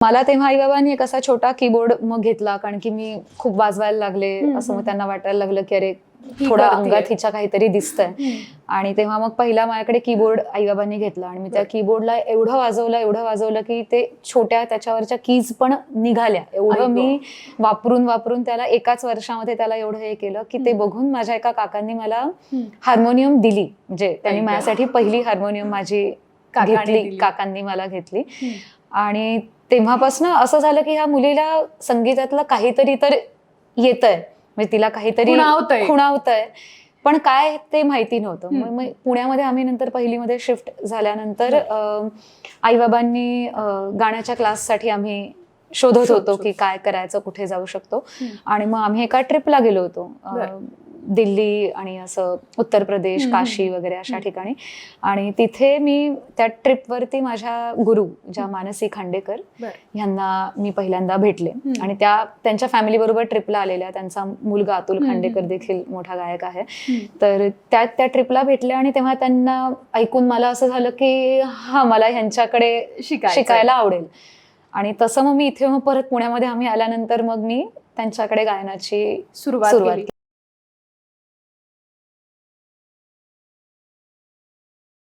मला तेव्हा आई बाबांनी एक असा छोटा कीबोर्ड मग घेतला, कारण की मी खूप वाजवायला लागले असं मग त्यांना वाटायला लागलं की अरे थोडा अंगात हिच्या काहीतरी दिसतंय. आणि तेव्हा मग पहिला माझ्याकडे कीबोर्ड आई बाबांनी घेतला आणि मी त्या कीबोर्डला एवढं वाजवलं की ते छोट्या त्याच्यावरच्या कीज पण निघाल्या. एवढं मी वापरून त्याला एकाच वर्षामध्ये त्याला एवढं हे केलं की ते बघून माझ्या एका काकांनी मला हार्मोनियम दिली. म्हणजे त्यांनी माझ्यासाठी पहिली हार्मोनियम माझी काकांनी मला घेतली. आणि तेव्हापासून असं झालं की ह्या मुलीला संगीतातलं काहीतरी तर येतंय, म्हणजे तिला काहीतरी खुणावतंय, पण काय ते माहिती नव्हतं. मग पुण्यामध्ये आम्ही नंतर पहिलीमध्ये शिफ्ट झाल्यानंतर आई बाबांनी गाण्याच्या क्लाससाठी आम्ही शोधत होतो की काय करायचं, कुठे जाऊ शकतो. आणि मग आम्ही एका ट्रिपला गेलो होतो, दिल्ली आणि असं उत्तर प्रदेश, काशी वगैरे अशा ठिकाणी. आणि तिथे मी त्या ट्रिपवरती माझ्या गुरु ज्या मानसी खांडेकर ह्यांना मी पहिल्यांदा भेटले. आणि त्यांच्या फॅमिली बरोबर ट्रिपला आलेल्या. त्यांचा मुलगा अतुल खांडेकर देखील मोठा गायक आहे. तर त्या ट्रिपला भेटले आणि तेव्हा त्यांना ऐकून मला असं झालं की हा, मला ह्यांच्याकडे शिकायला आवडेल. आणि तसं मग मी इथे परत पुण्यामध्ये आम्ही आल्यानंतर मग मी त्यांच्याकडे गायनाची सुरुवात केली.